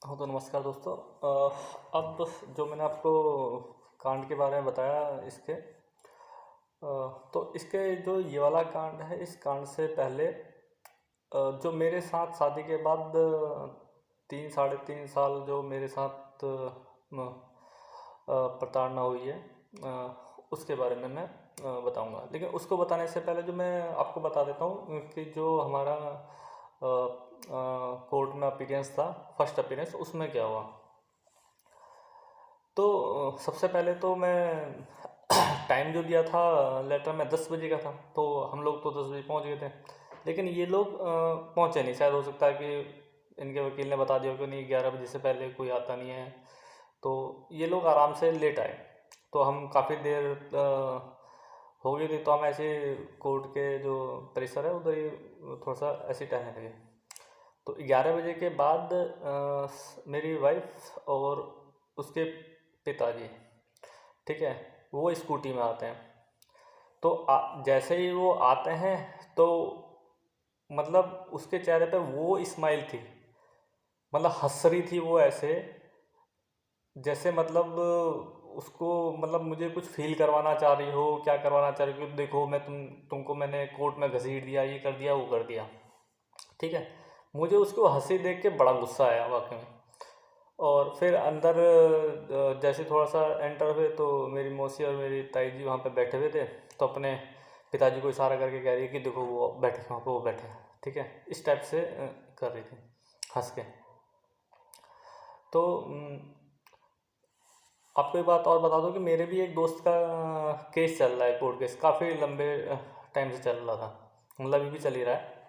हाँ तो नमस्कार दोस्तों। अब जो मैंने आपको कांड के बारे में बताया इसके तो इसके जो ये वाला कांड है, इस कांड से पहले जो मेरे साथ शादी के बाद 3 साढ़े 3 साल जो मेरे साथ प्रताड़ना हुई है, उसके बारे में मैं बताऊंगा। लेकिन उसको बताने से पहले जो मैं आपको बता देता हूँ कि जो हमारा कोर्ट में अपीयरेंस था, फर्स्ट अपीयरेंस, उसमें क्या हुआ। तो सबसे पहले तो मैं टाइम जो दिया था लेटर में 10 बजे का था, तो हम लोग तो 10 बजे पहुंच गए थे। लेकिन ये लोग पहुंचे नहीं। शायद हो सकता है कि इनके वकील ने बता दिया कि नहीं, 11 बजे से पहले कोई आता नहीं है, तो ये लोग आराम से लेट आए। तो हम काफ़ी देर हो गई थी, तो हम ऐसे कोर्ट के जो परिसर है उधर ही थोड़ा सा ऐसे टहलने लगे। तो 11 बजे के बाद मेरी वाइफ और उसके पिताजी, ठीक है, वो स्कूटी में आते हैं। तो जैसे ही वो आते हैं तो मतलब उसके चेहरे पे वो स्माइल थी, मतलब हंस रही थी वो ऐसे, जैसे मतलब उसको मतलब मुझे कुछ फील करवाना चाह रही हो, क्या करवाना चाह रही हो कि देखो मैं तुमको मैंने कोर्ट में घसीट दिया, ये कर दिया, वो कर दिया। ठीक है। मुझे उसको हंसी देख के बड़ा गुस्सा आया वाकई में। और फिर अंदर जैसे थोड़ा सा एंटर हुए तो मेरी मौसी और मेरी ताई जी वहाँ पे बैठे हुए थे। तो अपने पिताजी को इशारा करके कह रही है कि देखो वो बैठे वहाँ पे, वो बैठे। ठीक है, इस टाइप से कर रही थी हंस के। तो आपको एक बात और बता दूं कि मेरे भी एक दोस्त का केस चल रहा है, कोर्ट केस, काफ़ी लंबे टाइम से चल रहा था, मतलब अभी भी चल ही रहा है।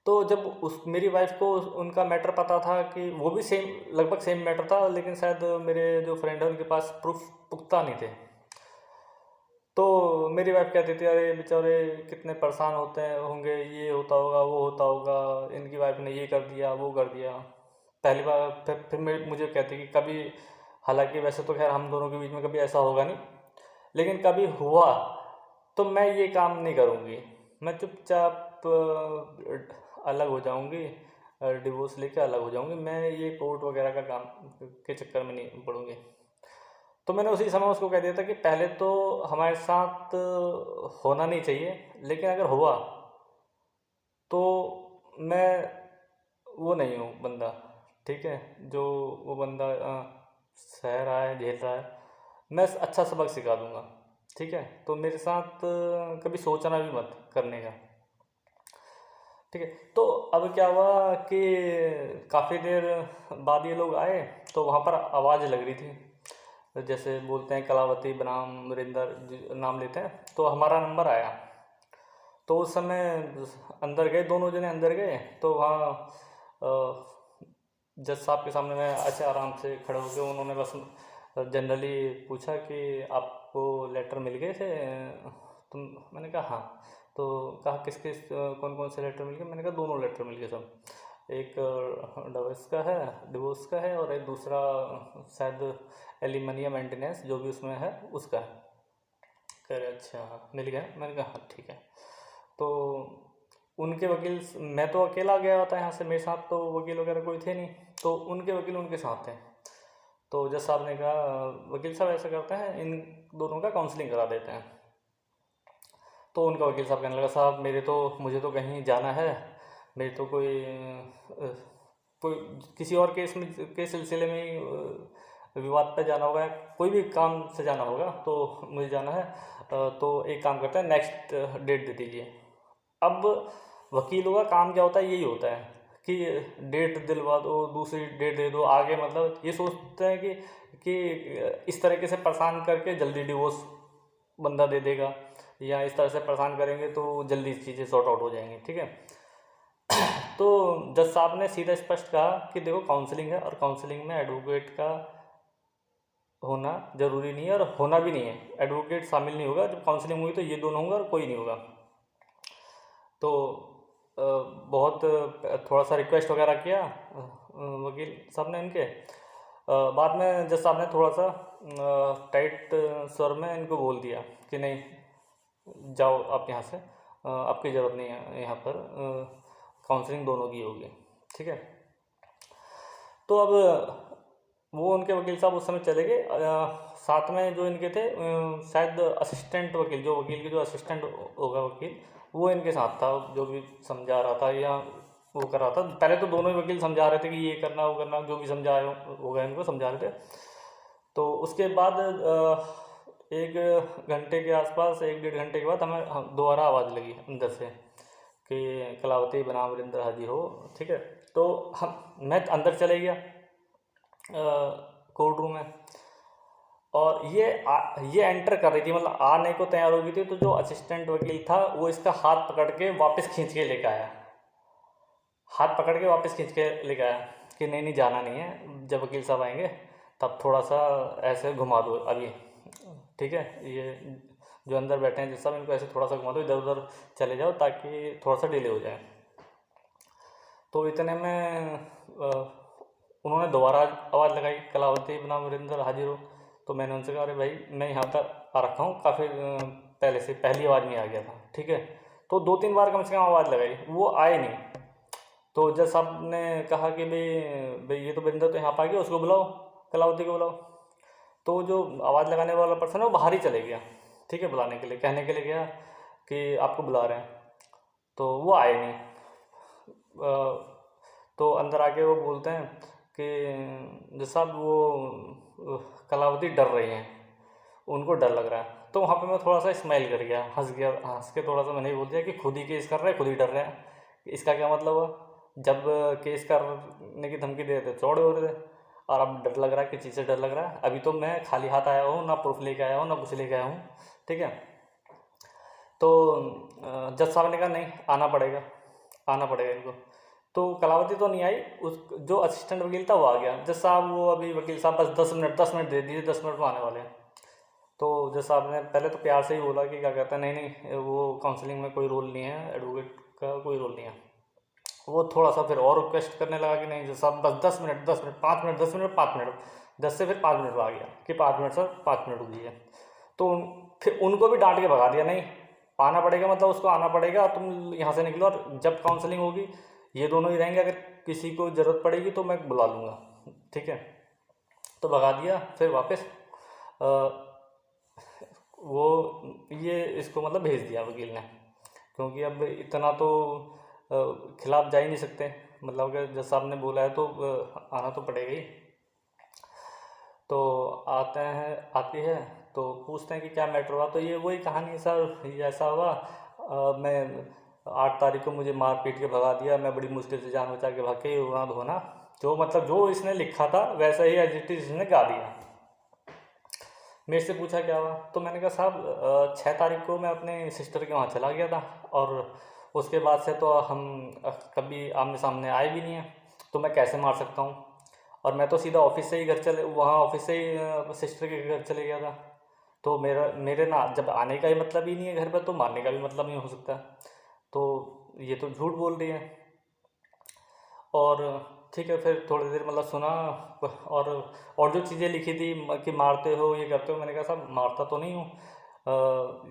तो जब उस मेरी वाइफ को उनका मैटर पता था कि वो भी सेम, लगभग सेम मैटर था, लेकिन शायद मेरे जो फ्रेंड है उनके पास प्रूफ पुख्ता नहीं थे। तो मेरी वाइफ कहती थी अरे बेचारे कितने परेशान होते हैं होंगे, ये होता होगा, वो होता होगा, इनकी वाइफ ने ये कर दिया, वो कर दिया। पहली बार फिर मुझे कहती कि कभी, हालांकि वैसे तो खैर हम दोनों के बीच में कभी ऐसा होगा नहीं, लेकिन कभी हुआ तो मैं ये काम नहीं करूँगी। मैं चुपचाप अलग हो जाऊँगी, डिवोर्स लेके अलग हो जाऊँगी। मैं ये कोर्ट वगैरह का काम के चक्कर में नहीं पड़ूँगी। तो मैंने उसी समय उसको कह दिया था कि पहले तो हमारे साथ होना नहीं चाहिए, लेकिन अगर हुआ तो मैं वो नहीं हूँ बंदा, ठीक है, जो वो बंदा सह रहा है, झेल रहा है। मैं अच्छा सबक सिखा दूंगा। ठीक है, तो मेरे साथ कभी सोचना भी मत करने का। ठीक है। तो अब क्या हुआ कि काफ़ी देर बाद ये लोग आए, तो वहाँ पर आवाज़ लग रही थी, जैसे बोलते हैं कलावती बनाम नरेंद्र नाम लेते हैं, तो हमारा नंबर आया। तो उस समय अंदर गए, दोनों जने अंदर गए, तो वहाँ जज साहब के सामने मैं ऐसे आराम से खड़े हो गए। उन्होंने बस जनरली पूछा कि आपको लेटर मिल गए थे तुम, मैंने कहा हाँ। तो कहा किस किस कौन कौन से लेटर मिल गए, मैंने कहा दोनों लेटर मिल गए सब, एक डिवोर्स का है और एक दूसरा शायद एलिमनिया मेंटेनेंस जो भी उसमें है उसका है। कह रहे अच्छा मिल गया, मैंने कहा हाँ ठीक है। तो उनके वकील, मैं तो अकेला गया होता यहाँ से, मेरे साथ तो वकील वगैरह कोई थे नहीं, तो उनके वकील उनके साथ थे। तो जज साहब ने कहा वकील साहब ऐसा करते हैं, इन दोनों का काउंसलिंग करा देते हैं। तो उनका वकील साहब कहने लगा साहब मेरे तो, मुझे तो कहीं जाना है, मेरे तो कोई किसी और केस में के सिलसिले में ही विवाद पे जाना होगा, कोई भी काम से जाना होगा, तो मुझे जाना है। तो एक काम करते हैं, नेक्स्ट डेट दे दीजिए। अब वकीलों का काम क्या होता है, यही होता है कि डेट दिलवा दो, दूसरी डेट दे दो आगे, मतलब ये सोचते हैं कि इस तरीके से परेशान करके जल्दी डिवोर्स बंदा दे देगा, या इस तरह से परेशान करेंगे तो जल्दी चीज़ें सॉर्ट आउट हो जाएंगी। ठीक है। तो जज साहब ने सीधा स्पष्ट कहा कि देखो काउंसलिंग है, और काउंसलिंग में एडवोकेट का होना जरूरी नहीं है, और होना भी नहीं है, एडवोकेट शामिल नहीं होगा। जब काउंसलिंग हुई तो ये दोनों होंगे और कोई नहीं होगा। तो बहुत थोड़ा सा रिक्वेस्ट वगैरह किया वकील साहब ने इनके। बाद में जज साहब ने थोड़ा सा टाइट स्वर में इनको बोल दिया कि नहीं, जाओ आप यहाँ से, आपकी ज़रूरत नहीं है यहाँ पर, काउंसलिंग दोनों की होगी। ठीक है। तो अब वो उनके वकील साहब उस समय चले गए। साथ में जो इनके थे शायद असिस्टेंट वकील, जो वकील के जो असिस्टेंट होगा वकील, वो इनके साथ था, जो भी समझा रहा था या वो कर रहा था। पहले तो दोनों ही वकील समझा रहे थे कि ये करना वो करना, जो भी समझाया होगा इनको समझा रहे थे। तो उसके बाद 1 घंटे के आसपास, 1 डेढ़ घंटे के बाद हमें दोबारा आवाज़ लगी अंदर से कि कलावती बनाम वीरेंद्र हाजिर हो। ठीक है, तो मैं अंदर चले गया कोर्ट रूम में, और ये एंटर कर रही थी, मतलब आने को तैयार हो गई थी। तो जो असिस्टेंट वकील था वो इसका हाथ पकड़ के वापस खींच के लेकर आया, हाथ पकड़ के वापस खींच के लेकर आया कि नहीं नहीं जाना नहीं है, जब वकील साहब आएंगे तब थोड़ा सा ऐसे घुमा दो अभी, ठीक है, ये जो अंदर बैठे हैं जिस साहब, इनको ऐसे थोड़ा सा घुमा दो, इधर उधर चले जाओ ताकि थोड़ा सा डिले हो जाए। तो इतने में उन्होंने दोबारा आवाज़ लगाई, कलावती बनाम वीरेंद्र हाजिर हो। तो मैंने उनसे कहा अरे भाई मैं यहाँ पर आ रखा हूँ काफ़ी पहले से, पहली आवाज़ में आ गया था। ठीक है, तो 2-3 बार कम से कम आवाज़ लगाई, वो आए नहीं। तो जज साहब ने कहा कि भाई भाई ये तो वीरेंद्र तो यहाँ पर आ गया, उसको बुलाओ, कलावती को बुलाओ। तो जो आवाज़ लगाने वाला पर्सन है वो बाहर ही चले गया, ठीक है, बुलाने के लिए, कहने के लिए गया कि आपको बुला रहे हैं। तो वो आए नहीं। तो अंदर आके वो बोलते हैं कि जज साहब वो कलावती डर रही हैं, उनको डर लग रहा है। तो वहाँ पे मैं थोड़ा सा स्माइल कर गया, हंस गया, हंस के थोड़ा सा मैंने ही बोल दिया कि खुद ही केस कर रहे हैं, खुद ही डर रहे हैं, इसका क्या मतलब हुआ? जब केस करने की धमकी दे रहे थे चौड़े हो रहे थे, और अब डर लग रहा है, किस चीज़ से डर लग रहा है? अभी तो मैं खाली हाथ आया हूँ, ना प्रूफ लेके आया हूँ, ना कुछ लेके आया हूँ। ठीक है, तो जज साहब ने कहा नहीं, आना पड़ेगा, आना पड़ेगा इनको। तो कलावती तो नहीं आई, उस जो असिस्टेंट वकील था वो आ गया। जज साहब वो अभी वकील साहब बस 10 मिनट दे दीजिए, 10 मिनट में आने वाले हैं। तो जज साहब ने पहले तो प्यार से ही बोला कि क्या कहता है, नहीं नहीं वो काउंसलिंग में कोई रोल नहीं है, एडवोकेट का कोई रोल नहीं है। वो थोड़ा सा फिर और रिक्वेस्ट करने लगा कि नहीं जज साहब बस 10 minute, 10 minute, 5 minute, 10 minute, 5 minute, 10 से फिर 5 मिनट में आ गया कि 5 मिनट सर, 5 मिनट रुकिए। तो फिर उनको भी डांट के भगा दिया, नहीं आना पड़ेगा, मतलब उसको आना पड़ेगा, तुम यहाँ से निकलो, और जब काउंसलिंग होगी ये दोनों ही रहेंगे, अगर किसी को ज़रूरत पड़ेगी तो मैं बुला लूँगा। ठीक है, तो भगा दिया फिर वापस। वो ये इसको मतलब भेज दिया वकील ने, क्योंकि अब इतना तो खिलाफ जा ही नहीं सकते, मतलब अगर जज साहब ने बोला है तो आना तो पड़ेगा ही। तो आते हैं, आती है, तो पूछते हैं कि क्या मैटर हुआ। तो ये वही कहानी सर, ये ऐसा हुआ, मैं 8 तारीख को मुझे मार पीट के भगा दिया, मैं बड़ी मुश्किल से जान बचा के भागे, रोना धोना, जो मतलब जो इसने लिखा था वैसा ही एज इट इज इसने गा दिया। मेरे से पूछा क्या हुआ, तो मैंने कहा साहब 6 तारीख को मैं अपने सिस्टर के वहाँ चला गया था, और उसके बाद से तो हम कभी आमने सामने आए भी नहीं हैं, तो मैं कैसे मार सकता हूँ? और मैं तो सीधा ऑफिस से ही घर चले, वहाँ ऑफिस से ही सिस्टर के घर चले गया था। तो मेरे ना जब आने का ही मतलब ही नहीं है घर पर, तो मारने का भी मतलब नहीं हो सकता। तो ये तो झूठ बोल रही है। और ठीक है, फिर थोड़ी देर मतलब सुना, और जो चीज़ें लिखी थी कि मारते हो, ये करते हो, मैंने कहा साहब मारता तो नहीं हूँ,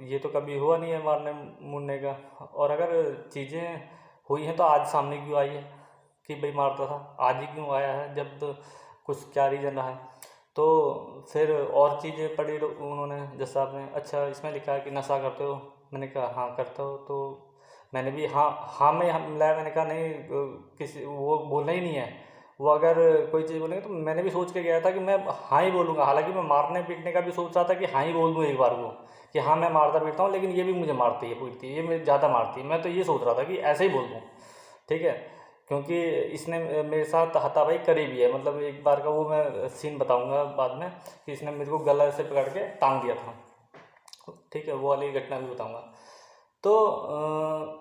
ये तो कभी हुआ नहीं है मारने मुड़ने का, और अगर चीज़ें हुई हैं तो आज सामने क्यों आई है कि भाई मारता था, आज ही क्यों आया है, जब तो कुछ क्या रीज़न रहा है? तो फिर और चीज़ें पढ़ी उन्होंने, जज साहब ने, अच्छा इसमें लिखा है कि नशा करते हो, मैंने कहा हाँ करता हो। तो मैंने भी हाँ हाँ में हम मिलाया, मैंने कहा नहीं किसी वो बोलना ही नहीं है, वो अगर कोई चीज़ बोलेंगे तो मैंने भी सोच के गया था कि मैं हाँ ही बोलूँगा, हालांकि मैं मारने पीटने का भी सोच रहा था कि हाँ ही बोल दूँ एक बार को, कि हाँ मैं मारता पीटता हूँ, लेकिन ये भी मुझे मारती है पीटती है, ये मुझे ज़्यादा मारती है, मैं तो ये सोच रहा था कि ऐसे ही बोल दूँ। ठीक है, क्योंकि इसने मेरे साथ हाथापाई करी भी है, मतलब एक बार का वो मैं सीन बताऊंगा बाद में, कि इसने मेरे को गला से पकड़ के टांग दिया था। ठीक है, वो वाली घटना भी बताऊंगा। तो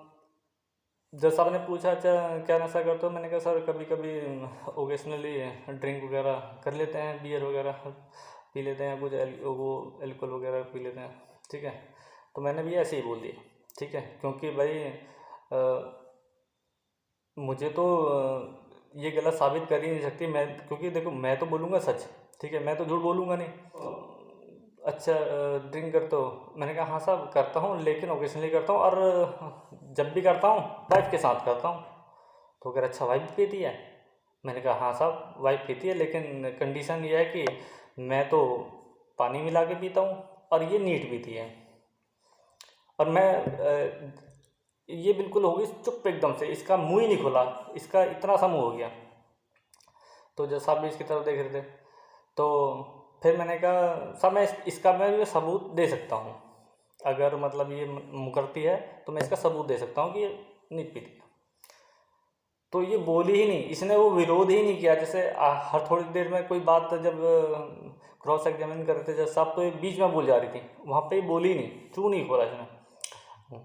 जज साहब ने पूछा अच्छा क्या नशा करते हो, मैंने कहा सर कभी कभी ओकेजनली ड्रिंक वगैरह कर लेते हैं, बियर वगैरह पी लेते हैं, कुछ वो एल्कोहल वगैरह पी लेते हैं। ठीक है, तो मैंने भी ऐसे ही बोल दिया। ठीक है, क्योंकि भाई मुझे तो ये गलत साबित कर ही नहीं सकती मैं, क्योंकि देखो मैं तो बोलूँगा सच, ठीक है, मैं तो झूठ बोलूँगा नहीं। अच्छा ड्रिंक करते हो, मैंने कहा हाँ साहब करता हूँ, लेकिन ओकेजनली करता हूँ, और जब भी करता हूँ वाइफ के साथ करता हूँ। तो अगर अच्छा वाइफ भी पीती है, मैंने कहा हाँ साहब, वाइफ पीती है, लेकिन कंडीशन ये है कि मैं तो पानी मिला के पीता हूँ और ये नीट पीती है। और मैं ये बिल्कुल हो गई चुप एकदम से, इसका मुंह ही नहीं खुला, इसका इतना सा मुंह हो गया। तो जज साहब भी इसकी तरफ देख रहे थे। तो फिर मैंने कहा साहब मैं इसका मैं ये सबूत दे सकता हूँ, अगर मतलब ये मुकरती है तो मैं इसका सबूत दे सकता हूँ कि ये नहीं पीती है। तो ये बोली ही नहीं, इसने वो विरोध ही नहीं किया। जैसे हर थोड़ी देर में कोई बात जब क्रॉस एग्जामिन कर रहे थे जज साहब, तो ये बीच में बोल जा रही थी, वहाँ पे बोली नहीं, चू नहीं खोला इसने।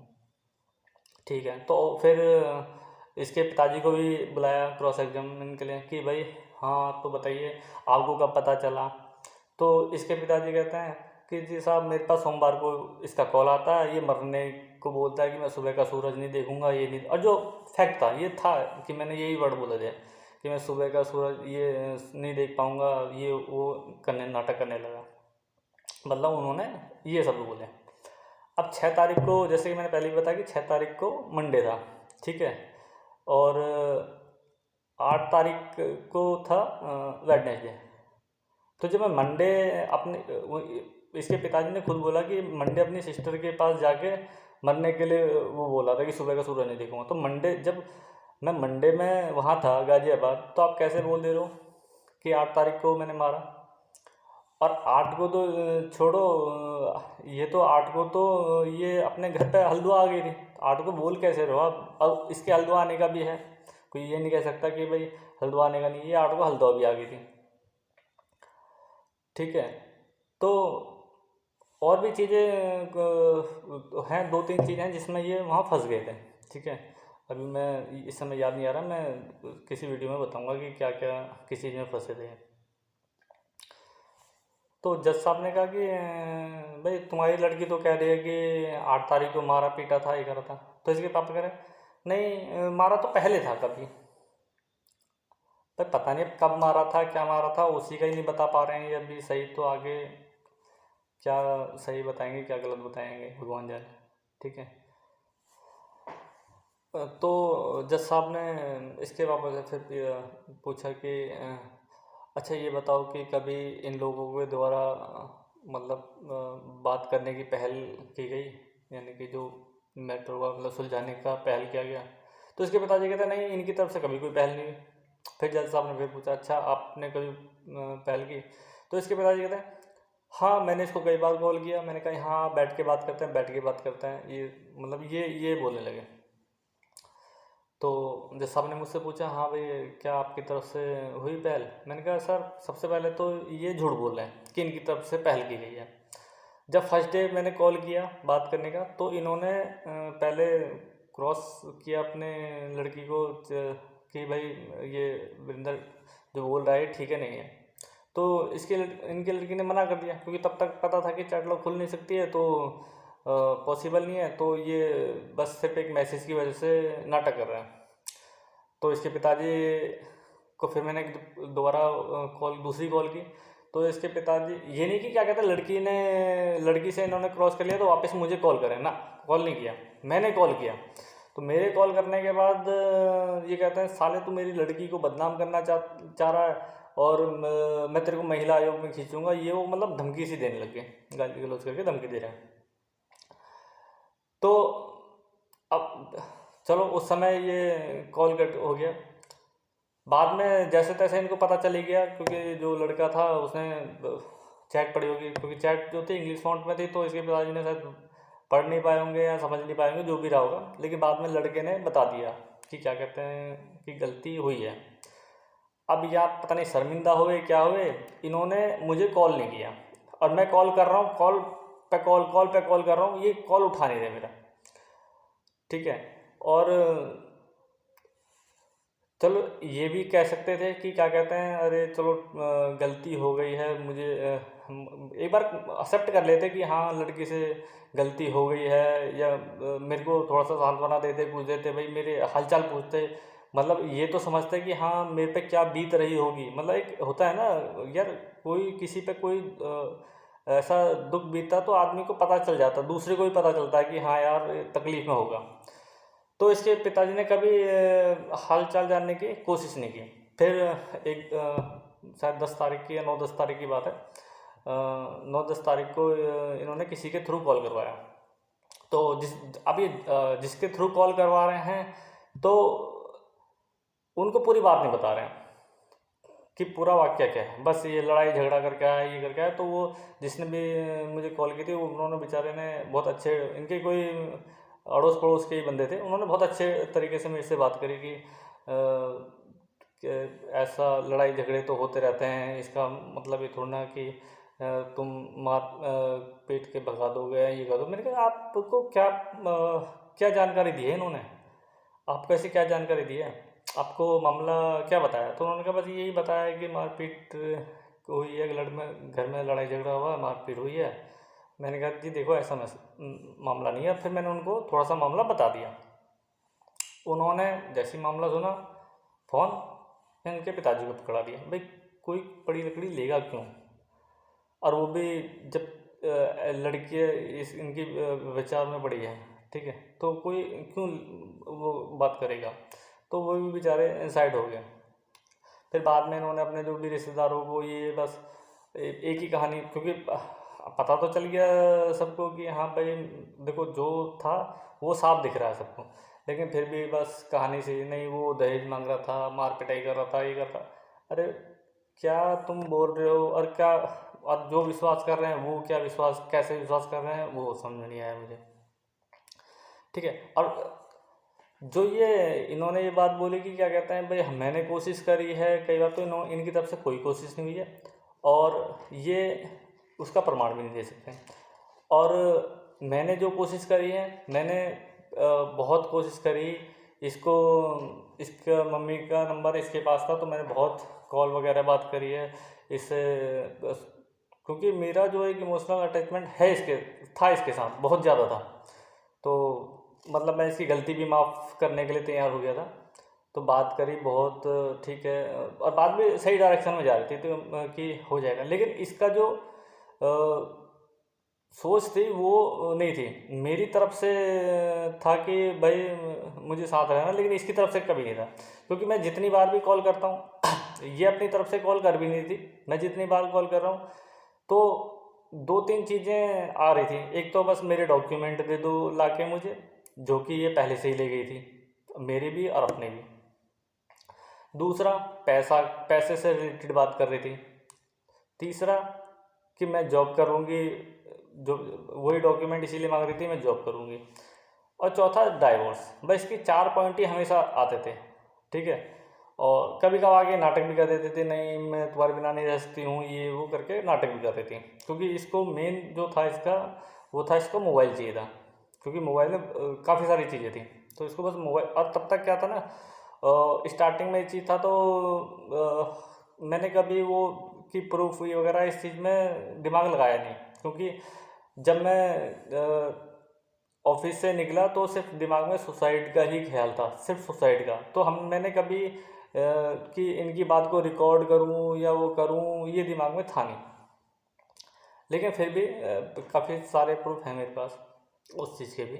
ठीक है, तो फिर इसके पिताजी को भी बुलाया क्रॉस एग्जामिन के लिए कि भाई हाँ तो बताइए आपको कब पता चला। तो इसके पिताजी कहते हैं कि जी साहब मेरे पास सोमवार को इसका कॉल आता है, ये मरने को बोलता है कि मैं सुबह का सूरज नहीं देखूंगा, ये नहीं। और जो फैक्ट था ये था कि मैंने यही वर्ड बोले थे कि मैं सुबह का सूरज ये नहीं देख पाऊंगा, ये वो करने नाटक करने लगा। मतलब उन्होंने ये शब्द बोले। अब 6 तारीख को, जैसे कि मैंने पहले ही बताया कि 6 तारीख को मंडे था, ठीक है, और 8 तारीख को था वेडनेसडे। तो जब मैं मंडे अपने इसके पिताजी ने खुद बोला कि मंडे अपनी सिस्टर के पास जाके मरने के लिए वो बोला था कि सुबह का सूरज नहीं देखूंगा। तो मंडे जब मैं मंडे में वहाँ था गाजियाबाद, तो आप कैसे बोल दे रहे हो कि 8 तारीख को मैंने मारा। और 8 को तो छोड़ो, ये तो 8 को तो ये अपने घर पे हल्द्वां आ गई थी। 8 को बोल कैसे रहो आप। अब इसके हल्द्वां आने का भी है, कोई ये नहीं कह सकता कि भाई हल्द्वां आने का नहीं, ये 8 को हल्द्वां भी आ गई थी। ठीक है, तो और भी चीज़ें हैं, 2-3 चीज़ें हैं जिसमें ये वहाँ फंस गए थे। ठीक है, अभी मैं इस समय याद नहीं आ रहा, मैं किसी वीडियो में बताऊंगा कि क्या क्या किस चीज़ में फंसे थे। तो जज साहब ने कहा कि भाई तुम्हारी लड़की तो कह रही है कि 8 तारीख को मारा पीटा था, ये करा था। तो इसके पापा कह रहे नहीं, मारा तो पहले था कभी, भाई पता नहीं अब कब मारा था, क्या मारा था, उसी का ही नहीं बता पा रहे हैं ये अभी सही। तो आगे क्या सही बताएंगे क्या गलत बताएंगे भगवान जाने। ठीक है, तो जज साहब ने इसके पापा से फिर पूछा कि अच्छा ये बताओ कि कभी इन लोगों के द्वारा मतलब बात करने की पहल की गई, यानी कि जो मैटर का मतलब सुलझाने का पहल किया गया। तो इसके पिताजी कहते नहीं, इनकी तरफ से कभी कोई पहल नहीं हुई। फिर जज साहब ने फिर पूछा अच्छा आपने कभी पहल की। तो इसके पिताजी कहते हैं हाँ मैंने इसको कई बार कॉल किया। मैंने कहा हाँ बैठ के बात करते हैं, बैठ के बात करते हैं, ये मतलब ये बोलने लगे। तो जज साहब ने मुझसे पूछा हाँ भाई क्या आपकी तरफ से हुई पहल। मैंने कहा सर सबसे पहले तो ये झूठ बोल रहे हैं कि इनकी तरफ से पहल की गई है। जब फर्स्ट डे मैंने कॉल किया बात करने का, तो इन्होंने पहले क्रॉस किया अपने लड़की को कि भाई ये वरिंदर जो बोल रहा है ठीक है नहीं है। तो इनके लड़की ने मना कर दिया, क्योंकि तब तक पता था कि चैट लॉक खुल नहीं सकती है, तो पॉसिबल नहीं है। तो ये बस सिर्फ एक मैसेज की वजह से नाटक कर रहे हैं। तो इसके पिताजी को फिर मैंने दोबारा दूसरी कॉल की। तो इसके पिताजी ये नहीं कि क्या कहते हैं लड़की से इन्होंने क्रॉस कर लिया तो वापस मुझे कॉल करें ना, कॉल नहीं किया, मैंने कॉल किया। तो मेरे कॉल करने के बाद ये कहते हैं साले तू मेरी लड़की को बदनाम करना चाह रहा है और मैं तेरे को महिला आयोग में खींचूंगा, ये वो मतलब धमकी सी देने लग गए, गाली गलौज करके धमकी दे रहे हैं। तो अब चलो उस समय ये कॉल कट हो गया। बाद में जैसे तैसे इनको पता चल ही गया, क्योंकि जो लड़का था उसने चैट पढ़ी होगी, क्योंकि चैट जो थी इंग्लिश फॉन्ट में थी, तो इसके पिताजी ने शायद पढ़ नहीं पाए होंगे या समझ नहीं पाए होंगे, जो भी रहा होगा। लेकिन बाद में लड़के ने बता दिया कि क्या कहते हैं कि गलती हुई है। अब या पता नहीं शर्मिंदा हुए क्या हुए, इन्होंने मुझे कॉल नहीं किया और मैं कॉल कर रहा हूँ, कॉल पे कॉल कर रहा हूँ, ये कॉल उठा नहीं रहे मेरा। ठीक है, और चलो ये भी कह सकते थे कि क्या कहते हैं अरे चलो गलती हो गई है, मुझे एक बार एक्सेप्ट कर लेते कि हाँ लड़की से गलती हो गई है, या मेरे को थोड़ा सा सांत्वना देते, पूछ देते, भाई मेरे हालचाल पूछते, मतलब ये तो समझते कि हाँ मेरे पे क्या बीत रही होगी। मतलब एक होता है ना यार, कोई किसी पे कोई ऐसा दुख बीतता तो आदमी को पता चल जाता, दूसरे को भी पता चलता है कि हाँ यार तकलीफ में होगा। तो इसके पिताजी ने कभी हाल चाल जानने की कोशिश नहीं की। फिर एक शायद 10 तारीख की या 9-10 तारीख की बात है, 9-10 तारीख को इन्होंने किसी के थ्रू कॉल करवाया। तो जिसके थ्रू कॉल करवा रहे हैं तो उनको पूरी बात नहीं बता रहे हैं कि पूरा वाक्य क्या है, बस ये लड़ाई झगड़ा करके आया, ये करके आया। तो वो जिसने भी मुझे कॉल की थी, उन्होंने बेचारे ने बहुत अच्छे, इनके कोई अड़ोस पड़ोस के ही बंदे थे, उन्होंने बहुत अच्छे तरीके से मेरे से बात करी कि ऐसा लड़ाई झगड़े तो होते रहते हैं, इसका मतलब ये थोड़ा ना कि तुम मार पीट के भगा दोगे, ये कर दो। मैंने कहा आपको क्या जानकारी दी है इन्होंने, आपको ऐसी क्या जानकारी दी है, आपको मामला क्या बताया? तो उन्होंने कहा बस यही बताया कि मारपीट हुई है, घर में लड़ाई झगड़ा हुआ है, मारपीट हुई है। मैंने कहा जी देखो ऐसा मामला नहीं है। फिर मैंने उनको थोड़ा सा मामला बता दिया। उन्होंने जैसे मामला सुना, फ़ोन इनके पिताजी को पकड़ा दिया। भाई कोई पड़ी लकड़ी लेगा क्यों, और वो भी जब लड़की इनकी विचार में बड़ी है, ठीक है, तो कोई क्यों वो बात करेगा। तो वो भी बेचारे साइड हो गए। फिर बाद में इन्होंने अपने जो भी रिश्तेदारों को ये बस एक ही कहानी, क्योंकि पता तो चल गया सबको कि हाँ भाई देखो जो था वो साफ दिख रहा है सबको, लेकिन फिर भी बस कहानी से नहीं, वो दहेज मांग रहा था, मार पिटाई कर रहा था, ये कर रहा। अरे क्या तुम बोल रहे हो, और क्या, और जो विश्वास कर रहे हैं वो क्या विश्वास, कैसे विश्वास कर रहे हैं वो समझ नहीं आया मुझे, ठीक है। और जो इन्होंने ये बात बोली कि क्या कहते हैं भाई मैंने कोशिश करी है कई बार, तो इनकी तरफ से कोई कोशिश नहीं हुई है, और ये उसका प्रमाण भी नहीं दे सकते। और मैंने जो कोशिश करी है, मैंने बहुत कोशिश करी, इसका मम्मी का नंबर इसके पास था, तो मैंने बहुत कॉल वगैरह बात करी है इससे, क्योंकि मेरा जो एक इमोशनल अटैचमेंट है इसके साथ बहुत ज़्यादा था। तो मतलब मैं इसकी गलती भी माफ़ करने के लिए तैयार हो गया था। तो बात करी बहुत, ठीक है, और बात भी सही डायरेक्शन में जा रही थी, तो कि हो जाएगा। लेकिन इसका जो सोच थी वो नहीं थी मेरी तरफ से, था कि भाई मुझे साथ रहना, लेकिन इसकी तरफ से कभी नहीं था। क्योंकि मैं जितनी बार भी कॉल करता हूँ ये अपनी तरफ से कॉल कर भी नहीं थी, मैं जितनी बार कॉल कर रहा हूँ तो 2-3 चीज़ें आ रही थी। एक तो बस मेरे डॉक्यूमेंट दे दो लाके मुझे, जो कि ये पहले से ही ले गई थी, मेरी भी और अपने भी। दूसरा पैसे से रिलेटेड बात कर रही थी। तीसरा कि मैं जॉब करूँगी, जो वही डॉक्यूमेंट इसीलिए मांग रही थी मैं जॉब करूँगी। और चौथा डाइवोर्स। बस इसके 4 पॉइंट ही हमेशा आते थे, ठीक है। और कभी कभार आगे नाटक भी कर देते थे, नहीं मैं तुम्हारे बिना नहीं रह सकती हूँ, ये वो करके नाटक भी कर रही थी। क्योंकि इसको मेन जो था इसका, वो था इसको मोबाइल चाहिए था, क्योंकि मोबाइल में काफ़ी सारी चीज़ें थी, तो इसको बस मोबाइल। और तब तक क्या था ना, स्टार्टिंग में ये चीज़ था, तो मैंने कभी वो कि प्रूफ हुई वगैरह इस चीज़ में दिमाग लगाया नहीं। क्योंकि जब मैं ऑफिस से निकला तो सिर्फ दिमाग में सुसाइड का ही ख्याल था, सिर्फ सुसाइड का। तो मैंने कभी कि इनकी बात को रिकॉर्ड करूं या वो करूं, ये दिमाग में था नहीं। लेकिन फिर भी काफ़ी सारे प्रूफ हैं मेरे पास उस चीज़ के भी।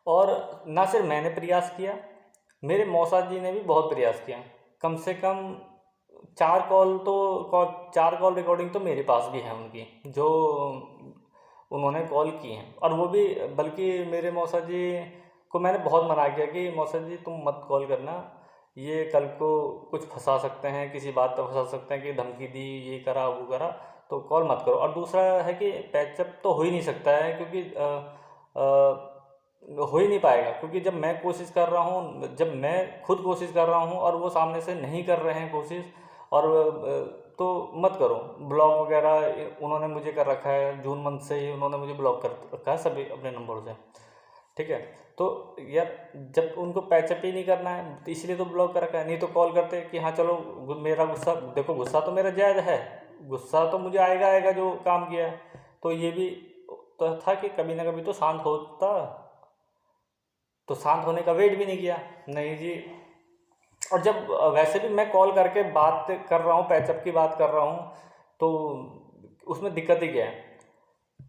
और ना सिर्फ मैंने प्रयास किया, मेरे मौसा जी ने भी बहुत प्रयास किया। कम से कम 4 कॉल रिकॉर्डिंग तो मेरे पास भी है उनकी, जो उन्होंने कॉल की हैं। और वो भी, बल्कि मेरे मौसा जी को मैंने बहुत मना किया कि मौसा जी तुम मत कॉल करना, ये कल को कुछ फंसा सकते हैं, किसी बात पर फंसा सकते हैं कि धमकी दी, ये करा वो करा, तो कॉल मत करो। और दूसरा है कि पैचअप तो हो ही नहीं सकता है, क्योंकि हो ही नहीं पाएगा। क्योंकि जब मैं कोशिश कर रहा हूँ, जब मैं खुद कोशिश कर रहा हूँ और वो सामने से नहीं कर रहे हैं कोशिश, और तो मत करो। ब्लॉक वगैरह उन्होंने मुझे कर रखा है, जून मंथ से ही उन्होंने मुझे ब्लॉक कर रखा है सभी अपने नंबर से, ठीक है। तो यार जब उनको पैचअप ही नहीं करना है तो इसलिए तो ब्लॉक कर रखा है। नहीं तो कॉल करते कि हाँ चलो, मेरा गुस्सा देखो, गुस्सा तो मेरा जायज़ है, गुस्सा तो मुझे आएगा जो काम किया है। तो ये भी तो था कि कभी ना कभी तो शांत होता, तो शांत होने का वेट भी नहीं किया, नहीं जी। और जब वैसे भी मैं कॉल करके बात कर रहा हूँ, पैचअप की बात कर रहा हूँ, तो उसमें दिक्कत ही क्या है।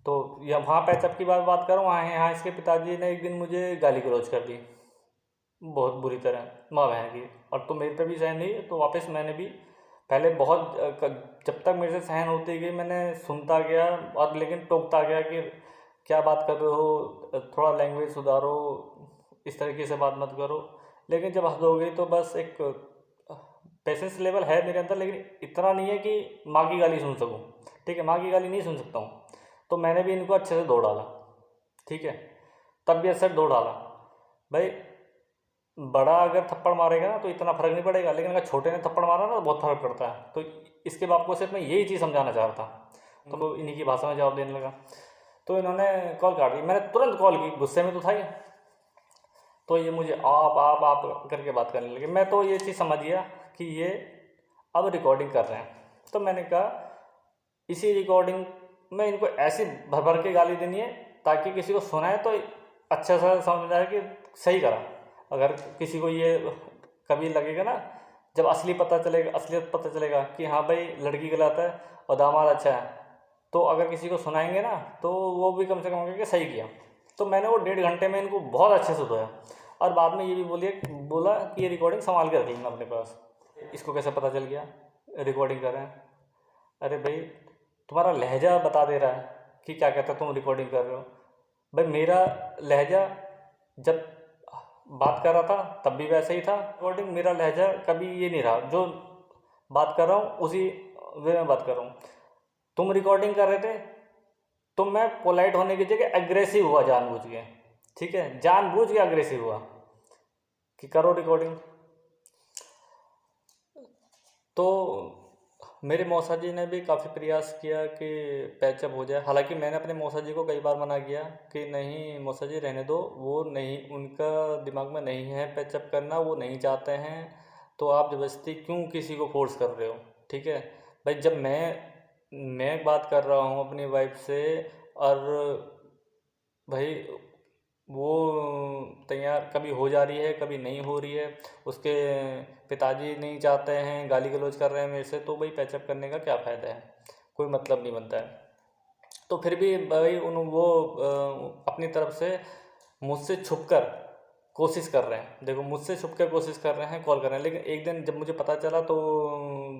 तो या वहाँ पैचअप की बात कर रहा हूँ, वहाँ यहाँ इसके पिताजी ने एक दिन मुझे गाली गलौज कर दी, बहुत बुरी तरह, माँ बहन की। और तो मेरे पे भी सहन नहीं, तो वापस मैंने भी पहले बहुत जब तक मेरे से सहन होती गई मैंने सुनता गया, और लेकिन टोकता गया कि क्या बात कर रहे हो, थोड़ा लैंग्वेज सुधारो, इस तरीके से बात मत करो। लेकिन जब हद हो गई तो बस एक पेशेंस लेवल है मेरे अंदर, लेकिन इतना नहीं है कि माँ की गाली सुन सकूँ। ठीक है, माँ की गाली नहीं सुन सकता हूँ। तो मैंने भी इनको अच्छे से धो डाला। ठीक है, तब भी अच्छे से धो डाला। भाई बड़ा अगर थप्पड़ मारेगा ना तो इतना फर्क नहीं पड़ेगा, लेकिन अगर छोटे ने थप्पड़ मारा ना तो बहुत फर्क पड़ता है। तो इसके बाप को सिर्फ मैं यही चीज़ समझाना चाह रहा था। तो इन्हीं की भाषा में जवाब देने लगा। तो इन्होंने कॉल काट दी, मैंने तुरंत कॉल की, गुस्से में तो था ही। तो ये मुझे आप करके बात करने लगे। मैं तो ये चीज़ समझ गया कि ये अब रिकॉर्डिंग कर रहे हैं। तो मैंने कहा इसी रिकॉर्डिंग में इनको ऐसी भर भर के गाली देनी है ताकि किसी को सुनाए तो अच्छा सा समझ आए कि सही करा। अगर किसी को ये कभी लगेगा ना, जब असलियत पता चलेगा कि हाँ भाई लड़की गलत है और दामाद अच्छा है, तो अगर किसी को सुनाएंगे ना तो वो भी कम से कम कहेंगे सही किया। तो मैंने वो 1.5 घंटे में इनको बहुत अच्छे से धोया, और बाद में ये भी बोला कि ये रिकॉर्डिंग संभाल के रख लेना अपने पास। इसको कैसे पता चल गया रिकॉर्डिंग कर रहे हैं? अरे भाई तुम्हारा लहजा बता दे रहा है कि क्या कहता है तुम रिकॉर्डिंग कर रहे हो। भाई मेरा लहजा जब बात कर रहा था तब भी वैसे ही था, रिकॉर्डिंग मेरा लहजा कभी ये नहीं रहा, जो बात कर रहा हूँ उसी वे में बात कर रहा हूँ। तुम रिकॉर्डिंग कर रहे थे तो मैं पोलाइट होने की जगह एग्रेसिव हुआ जानबूझ के। ठीक है, जानबूझ के अग्रेसिव हुआ कि करो रिकॉर्डिंग। तो मेरे मौसा जी ने भी काफ़ी प्रयास किया कि पैचअप हो जाए। हालांकि मैंने अपने मौसा जी को कई बार मना किया कि नहीं मौसा जी रहने दो, वो नहीं, उनका दिमाग में नहीं है पैचअप करना, वो नहीं चाहते हैं, तो आप ज़बरदस्ती क्यों किसी को फोर्स कर रहे हो। ठीक है भाई, जब मैं बात कर रहा हूँ अपनी वाइफ से, और भाई वो तैयार कभी हो जा रही है कभी नहीं हो रही है, उसके पिताजी नहीं चाहते हैं, गाली गलौज कर रहे हैं मेरे से, तो भाई पैचअप करने का क्या फ़ायदा है, कोई मतलब नहीं बनता है। तो फिर भी भाई वो अपनी तरफ से मुझसे छुप कर कोशिश कर रहे हैं। देखो मुझसे छुप कर कोशिश कर रहे हैं, कॉल कर रहे हैं, लेकिन एक दिन जब मुझे पता चला तो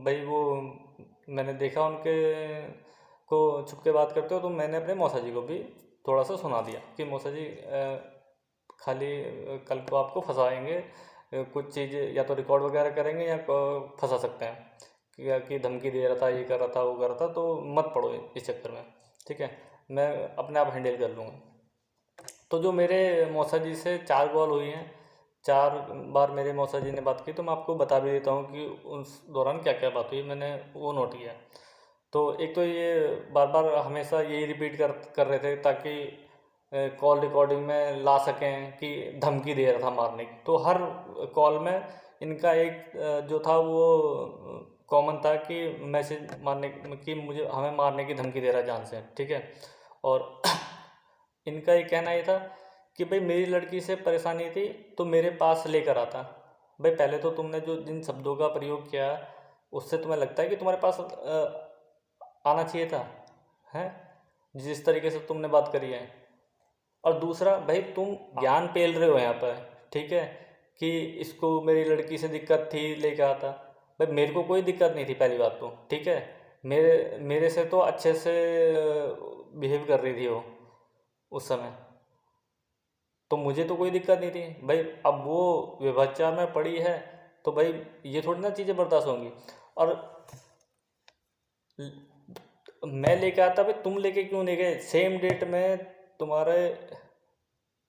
भाई वो मैंने देखा उनके को छुप के बात करते हो, तो मैंने अपने मौसा जी को भी थोड़ा सा सुना दिया कि मौसा जी खाली कल को आपको फंसाएंगे, कुछ चीज़ें या तो रिकॉर्ड वगैरह करेंगे या फंसा सकते हैं, कि धमकी दे रहा था, ये कर रहा था, वो कर रहा था, तो मत पड़ो इस चक्कर में। ठीक है, मैं अपने आप हैंडल कर लूँगा। तो जो मेरे मौसा जी से 4 कॉल हुई हैं, 4 बार मेरे मौसा जी ने बात की, तो मैं आपको बता भी देता हूँ कि उस दौरान क्या क्या बात हुई, मैंने वो नोट किया। तो एक तो ये बार बार हमेशा यही रिपीट कर रहे थे ताकि कॉल रिकॉर्डिंग में ला सकें कि धमकी दे रहा था मारने की। तो हर कॉल में इनका एक जो था वो कॉमन था कि मैसेज मारने कि मुझे हमें मारने की धमकी दे रहा है जान से। ठीक है, और इनका ये कहना ये था कि भाई मेरी लड़की से परेशानी थी तो मेरे पास लेकर आता। भाई पहले तो तुमने जो जिन शब्दों का प्रयोग किया उससे तुम्हें लगता है कि तुम्हारे पास आना चाहिए था, हैं, जिस तरीके से तुमने बात करी है। और दूसरा भाई तुम ज्ञान पेल रहे हो यहाँ पर। ठीक है, कि इसको मेरी लड़की से दिक्कत थी लेके आता। भाई मेरे को कोई दिक्कत नहीं थी पहली बात तो। ठीक है, मेरे से तो अच्छे से बिहेव कर रही थी वो उस समय, तो मुझे तो कोई दिक्कत नहीं थी भाई। अब वो व्यभिचार में पड़ी है तो भाई ये थोड़ी ना चीज़ें बर्दाश्त होंगी। और मैं लेके आता भाई, तुम लेके क्यों नहीं गए? सेम डेट में तुम्हारे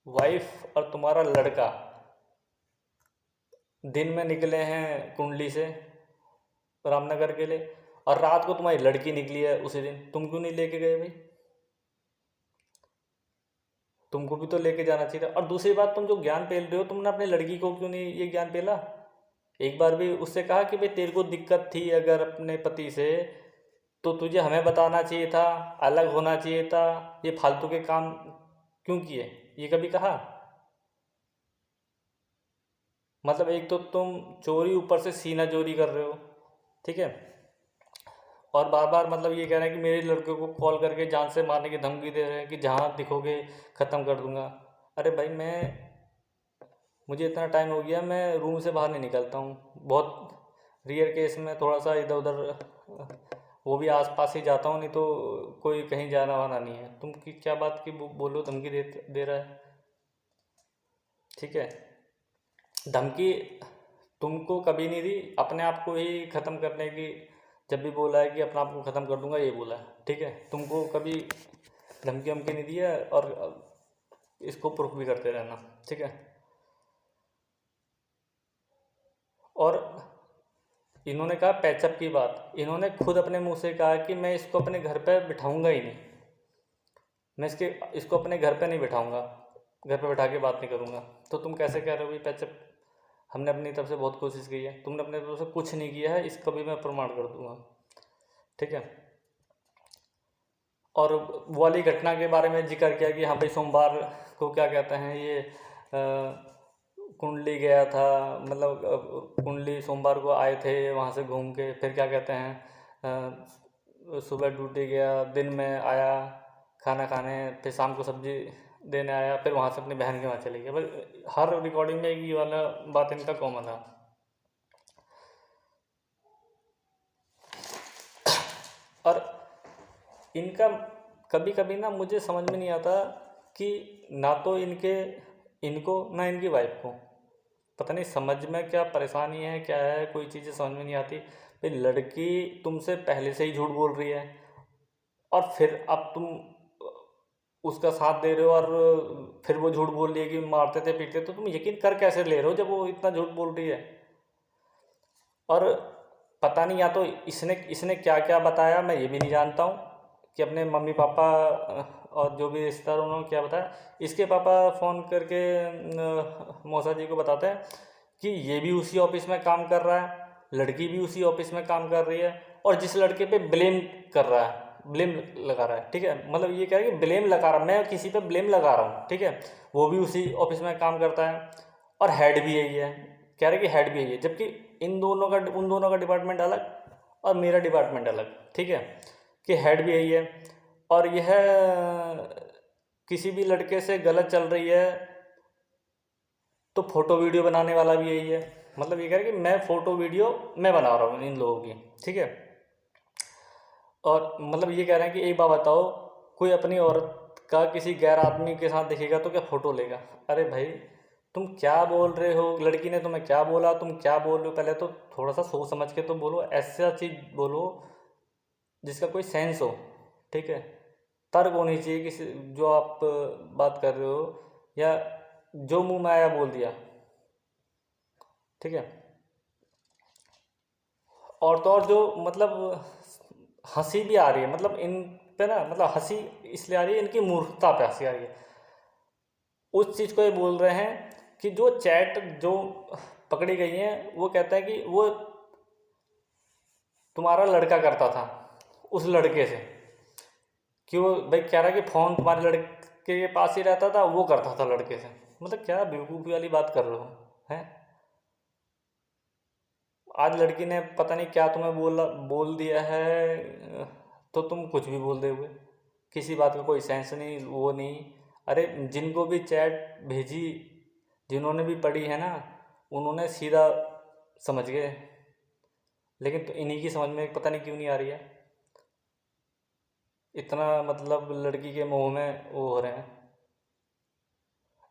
वाइफ और तुम्हारा लड़का दिन में निकले हैं कुंडली से रामनगर के लिए, और रात को तुम्हारी लड़की निकली है उसी दिन, तुम क्यों नहीं लेके गए भाई? तुमको भी तो लेके जाना चाहिए था। और दूसरी बात, तुम जो ज्ञान पेल रहे हो, तुमने अपनी लड़की को क्यों नहीं ये ज्ञान पेला? एक बार भी उससे कहा कि भाई तेरे को दिक्कत थी अगर अपने पति से तो तुझे हमें बताना चाहिए था, अलग होना चाहिए था, ये फालतू के काम क्यों किए? ये कभी कहा? मतलब एक तो तुम चोरी ऊपर से सीना चोरी कर रहे हो। ठीक है, और बार बार मतलब ये कह रहे हैं कि मेरे लड़के को कॉल करके जान से मारने की धमकी दे रहे हैं कि जहाँ दिखोगे ख़त्म कर दूंगा। अरे भाई मुझे इतना टाइम हो गया मैं रूम से बाहर नहीं निकलता हूँ। बहुत रेयर केस में थोड़ा सा इधर उधर, वो भी आसपास ही जाता हूँ, नहीं तो कोई कहीं जाना वाना नहीं है। तुम की क्या बात की बोलो, धमकी दे रहा है? ठीक है, धमकी तुमको कभी नहीं दी, अपने आप को ही ख़त्म करने की। जब भी बोला है कि अपने आप को ख़त्म कर दूंगा, ये बोला है। ठीक है, तुमको कभी धमकी वमकी नहीं दिया, और इसको प्रूफ भी करते रहना। ठीक है, और इन्होंने कहा पैचअप की बात, इन्होंने खुद अपने मुंह से कहा कि मैं इसको अपने घर पे बिठाऊंगा ही नहीं, मैं इसको अपने घर पे नहीं बिठाऊंगा, घर पे बैठा के बात नहीं करूंगा। तो तुम कैसे कह रहे हो भाई पैचअप? हमने अपनी तरफ से बहुत कोशिश की है, तुमने अपने तरफ से कुछ नहीं किया है, इसका भी मैं प्रमाण कर दूंगा। ठीक है, और वो वाली घटना के बारे में जिक्र किया कि हाँ भाई सोमवार को क्या कहते हैं ये कुंडली गया था, मतलब कुंडली सोमवार को आए थे वहाँ से घूम के, फिर क्या कहते हैं सुबह ड्यूटी गया, दिन में आया खाना खाने, फिर शाम को सब्जी देने आया, फिर वहाँ से अपनी बहन के वहाँ चले गया। बस हर रिकॉर्डिंग में एक ये वाला बात इनका कॉमन था। और इनका कभी कभी ना मुझे समझ में नहीं आता कि ना तो इनको ना इनकी वाइफ को, पता नहीं समझ में क्या परेशानी है, क्या है, कोई चीज़ें समझ में नहीं आती। भाई लड़की तुमसे पहले से ही झूठ बोल रही है, और फिर अब तुम उसका साथ दे रहे हो, और फिर वो झूठ बोल रही है कि मारते थे पीटते, तो तुम यकीन कर कैसे ले रहे हो जब वो इतना झूठ बोल रही है? और पता नहीं, या तो इसने इसने क्या क्या बताया, मैं ये भी नहीं जानता हूँ कि अपने मम्मी पापा और जो भी रिश्तेदार उन्होंने क्या बताया। इसके पापा फ़ोन करके मौसा जी को बताते हैं कि ये भी उसी ऑफिस में काम कर रहा है, लड़की भी उसी ऑफिस में काम कर रही है, और जिस लड़के पे ब्लेम कर रहा है, ब्लेम लगा रहा है। ठीक है, मतलब ये कह रहा है कि ब्लेम लगा रहा, मैं किसी पे ब्लेम लगा रहा हूँ। ठीक है, वो भी उसी ऑफिस में काम करता है, और हेड भी यही है, कह रहे कि हेड भी यही है, जबकि उन दोनों का डिपार्टमेंट अलग और मेरा डिपार्टमेंट अलग। ठीक है, कि हेड भी यही है, और यह किसी भी लड़के से गलत चल रही है तो फोटो वीडियो बनाने वाला भी यही है। मतलब ये कह रहे कि मैं फोटो वीडियो मैं बना रहा हूँ इन लोगों की। ठीक है, और मतलब ये कह रहे हैं कि एक बात बताओ, कोई अपनी औरत का किसी गैर आदमी के साथ दिखेगा तो क्या फ़ोटो लेगा? अरे भाई तुम क्या बोल रहे हो, लड़की ने तुम्हें क्या बोला, तुम क्या बोल रहे हो? पहले तो थोड़ा सा सोच समझ के तो बोलो, ऐसा चीज़ बोलो जिसका कोई सेंस हो। ठीक है, तर्क होनी चाहिए किसी जो आप बात कर रहे हो, या जो मुंह में आया बोल दिया। ठीक है, और तो और जो मतलब हंसी भी आ रही है, मतलब इन पे ना, मतलब हंसी इसलिए आ रही है, इनकी मूर्खता पे हंसी आ रही है। उस चीज़ को ये बोल रहे हैं कि जो चैट जो पकड़ी गई हैं, वो कहता है कि वो तुम्हारा लड़का करता था उस लड़के से, कि वो भाई कह रहा है कि फ़ोन तुम्हारे लड़के के पास ही रहता था, वो करता था लड़के से। मतलब क्या बेवकूफ़ी वाली बात कर रहे हो हैं? आज लड़की ने पता नहीं क्या तुम्हें बोल दिया है, तो तुम कुछ भी बोल दोगे, किसी बात का कोई सेंस नहीं, वो नहीं। अरे जिनको भी चैट भेजी, जिन्होंने भी पढ़ी है ना, उन्होंने सीधा समझ गए, लेकिन तो इन्हीं की समझ में पता नहीं क्यों नहीं आ रही है। इतना मतलब लड़की के मोह में वो हो रहे हैं।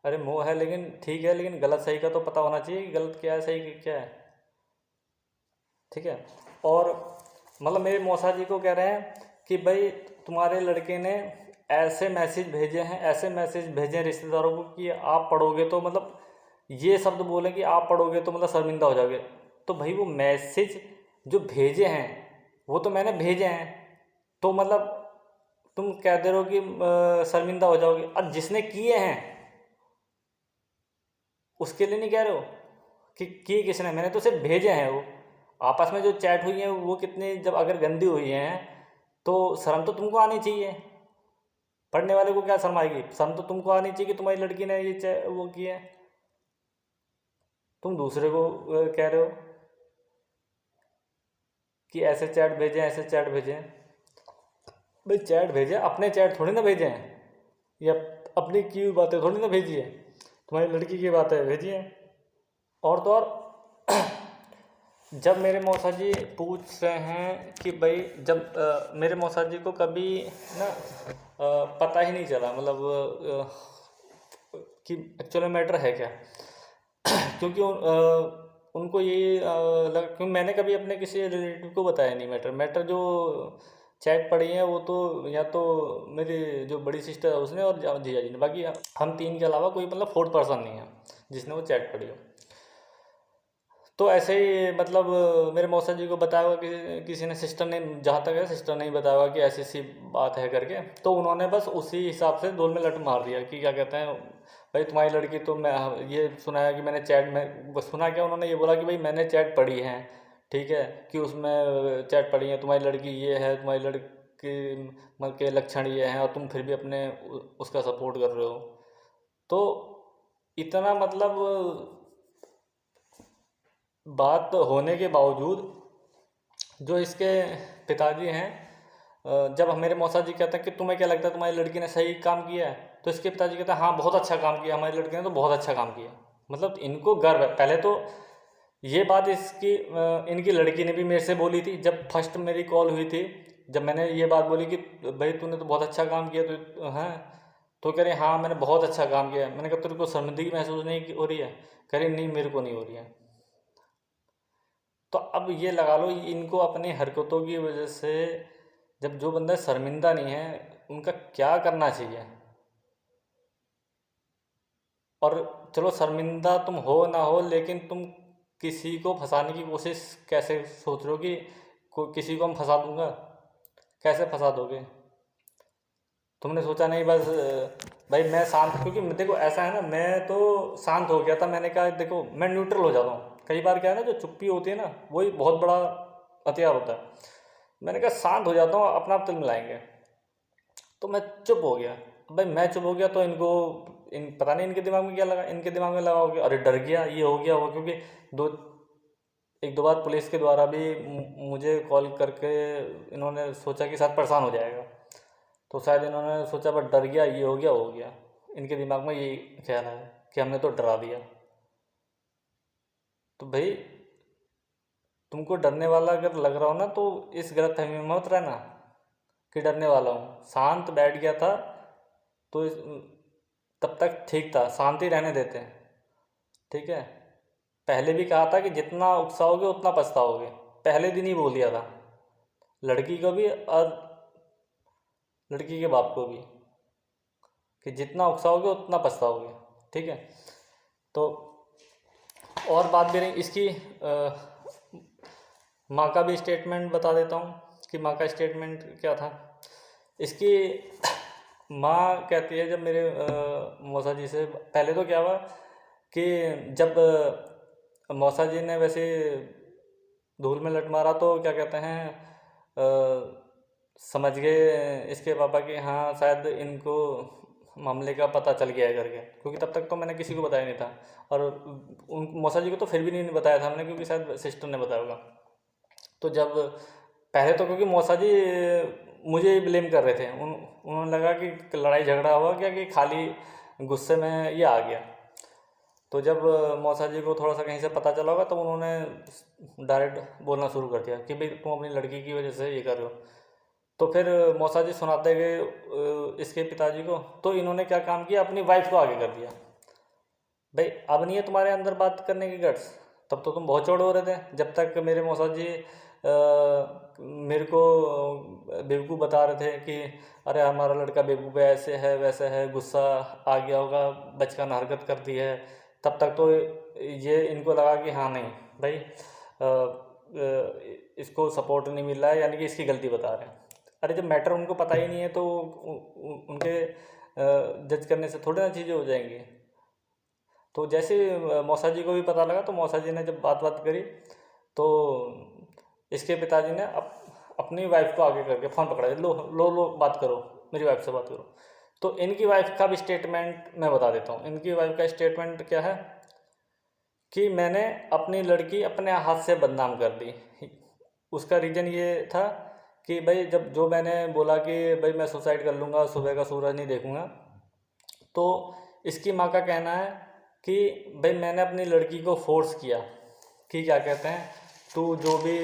अरे मोह है, लेकिन ठीक है, लेकिन गलत सही का तो पता होना चाहिए कि गलत क्या है, सही क्या है। ठीक है, और मतलब मेरे मौसा जी को कह रहे हैं कि भाई तुम्हारे लड़के ने ऐसे मैसेज भेजे हैं, ऐसे मैसेज भेजे हैं रिश्तेदारों को कि आप पढ़ोगे तो, मतलब ये शब्द बोले कि आप पढ़ोगे तो मतलब शर्मिंदा हो जाओगे। तो भाई वो मैसेज जो भेजे हैं वो तो मैंने भेजे हैं, तो मतलब तुम कह दे रहे हो कि शर्मिंदा हो जाओगे, और जिसने किए हैं उसके लिए नहीं कह रहे हो कि किए किसने? मैंने तो सिर्फ भेजे हैं। वो आपस में जो चैट हुई है वो कितनी, जब अगर गंदी हुई हैं तो शर्म तो तुमको आनी चाहिए। पढ़ने वाले को क्या शर्म आएगी? शर्म तो तुमको आनी चाहिए कि तुम्हारी लड़की ने ये वो किया है। तुम दूसरे को कह रहे हो कि ऐसे चैट भेजे, ऐसे चैट भेजे। भाई चैट भेजे, अपने चैट थोड़ी ना भेजे हैं, या अपनी की हुई बातें थोड़ी ना भेजी है, तुम्हारी लड़की की बातें भेजी हैं। और तो और जब मेरे मौसा जी पूछ रहे हैं कि भाई जब मेरे मौसा जी को कभी ना पता ही नहीं चला, मतलब कि एक्चुअली मैटर है क्या। क्योंकि उनको ये लगा, क्योंकि मैंने कभी अपने किसी रिलेटिव को बताया नहीं मैटर। मैटर जो चैट पड़ी है वो तो या तो मेरी जो बड़ी सिस्टर है उसने और जीजा जी ने, बाकी हम तीन के अलावा कोई मतलब फोर्थ पर्सन नहीं है जिसने वो चैट पढ़ी हो। तो ऐसे ही मतलब मेरे मौसा जी को बताया होगा कि किसी ने, सिस्टर ने, जहाँ तक है सिस्टर ने ही बताया होगा कि ऐसी ऐसी बात है करके। तो उन्होंने बस उसी हिसाब से धूल में लट मार दिया कि क्या कहते हैं, भाई तुम्हारी लड़की तो, मैं ये सुना है कि मैंने चैट में, बस सुना क्या, उन्होंने ये बोला कि भाई मैंने चैट पढ़ी है, ठीक है, कि उसमें चैट पढ़ी है, तुम्हारी लड़की ये है, तुम्हारी लड़की मतलब के लक्षण ये हैं, और तुम फिर भी अपने उसका सपोर्ट कर रहे हो। तो इतना मतलब बात होने के बावजूद जो इसके पिताजी हैं, जब मेरे मौसा जी कहते हैं कि तुम्हें क्या लगता है तुम्हारी लड़की ने सही काम किया है, तो इसके पिताजी कहते हैं हाँ बहुत अच्छा काम किया, हमारी लड़की ने तो बहुत अच्छा काम किया। मतलब इनको गर्व है। पहले तो ये बात इसकी इनकी लड़की ने भी मेरे से बोली थी जब फर्स्ट मेरी कॉल हुई थी, जब मैंने ये बात बोली कि भाई तूने तो बहुत अच्छा काम किया, तो हैं, तो कह रहे हाँ मैंने बहुत अच्छा काम किया। मैंने कहा तेरे को शर्मिंदगी महसूस नहीं हो रही है? कह रही नहीं मेरे को नहीं हो रही है। तो अब ये लगा लो इनको अपनी हरकतों की वजह से, जब जो बंदा शर्मिंदा नहीं है उनका क्या करना चाहिए। और चलो शर्मिंदा तुम हो ना हो, लेकिन तुम किसी को फंसाने की कोशिश कैसे सोच रहे हो कि किसी को हम फंसा दूंगा, कैसे फंसा दोगे? तुमने सोचा नहीं बस भाई मैं शांत, क्योंकि देखो ऐसा है ना, मैं तो शांत हो गया था। मैंने कहा देखो मैं न्यूट्रल हो जाता हूँ, कई बार क्या है ना, जो चुप्पी होती है ना वही बहुत बड़ा हथियार होता है। मैंने कहा शांत हो जाता हूँ, अपना आप तिल मिलाएंगे। तो मैं चुप हो गया। भाई मैं चुप हो गया तो इनको, पता नहीं इनके दिमाग में क्या लगा, इनके दिमाग में लगा हो गया अरे डर गया, ये हो गया वो, क्योंकि दो एक दो बार पुलिस के द्वारा भी मुझे कॉल करके इन्होंने सोचा कि शायद परेशान हो जाएगा, तो शायद इन्होंने सोचा बस डर गया, ये हो गया वो हो गया। इनके दिमाग में यही ख्याल है कि हमने तो डरा दिया। तो भाई तुमको डरने वाला अगर लग रहा हो ना, तो इस गलतफहमी में मत रहना कि डरने वाला हूँ। शांत बैठ गया था तो तब तक ठीक था, शांति रहने देते हैं, ठीक है। पहले भी कहा था कि जितना उकसाओगे उतना पछताओगे, पहले दिन ही बोल दिया था लड़की को भी और लड़की के बाप को भी, कि जितना उकसाओगे उतना पछताओगे, ठीक है। तो और बात भी रही इसकी, माँ का भी स्टेटमेंट बता देता हूँ कि माँ का स्टेटमेंट क्या था इसकी। माँ कहती है, जब मेरे मौसा जी से पहले तो क्या हुआ कि जब मौसा जी ने वैसे धूल में लट मारा, तो क्या कहते हैं, समझ गए इसके पापा कि हाँ शायद इनको मामले का पता चल गया है करके, क्योंकि तब तक तो मैंने किसी को बताया नहीं था। और उन मौसा जी को तो फिर भी नहीं बताया था हमने, क्योंकि शायद सिस्टर ने बताया होगा। तो जब पहले तो क्योंकि मौसा जी मुझे ही ब्लेम कर रहे थे, उन्होंने लगा कि लड़ाई झगड़ा हुआ क्या, कि खाली गुस्से में ये आ गया। तो जब मौसा जी को थोड़ा सा कहीं से पता चला होगा, तो उन्होंने डायरेक्ट बोलना शुरू कर दिया कि भाई तुम अपनी लड़की की वजह से ये कर रहे हो। तो फिर मौसा जी सुनाते गए इसके पिताजी को, तो इन्होंने क्या काम किया, अपनी वाइफ को आगे कर दिया। भाई अब नहीं है तुम्हारे अंदर बात करने की गट्स, तब तो तुम बहुत चौड़े हो रहे थे जब तक मेरे मौसा जी मेरे को बेवकूफ़ बता रहे थे कि अरे हमारा लड़का बेवकूफ़ है, ऐसे है वैसे है, गुस्सा आ गया होगा, बचकाना हरकत कर दी है। तब तक तो ये इनको लगा कि हाँ नहीं भाई इसको सपोर्ट नहीं मिल रहा है, यानी कि इसकी गलती बता रहे हैं। अरे जब मैटर उनको पता ही नहीं है तो उनके जज करने से थोड़ी ना चीज़ें हो जाएंगी। तो जैसे मौसा जी को भी पता लगा, तो मौसा जी ने जब बात बात करी, तो इसके पिताजी ने अपनी वाइफ को आगे करके फ़ोन पकड़ा, लो लो लो बात करो, मेरी वाइफ से बात करो। तो इनकी वाइफ का भी स्टेटमेंट मैं बता देता हूँ। इनकी वाइफ का स्टेटमेंट क्या है कि मैंने अपनी लड़की अपने हाथ से बदनाम कर दी। उसका रीज़न ये था कि भाई जब जो मैंने बोला कि भाई मैं सुसाइड कर लूँगा, सुबह का सूरज नहीं देखूँगा, तो इसकी माँ का कहना है कि भाई मैंने अपनी लड़की को फोर्स किया कि क्या कहते हैं, तू जो भी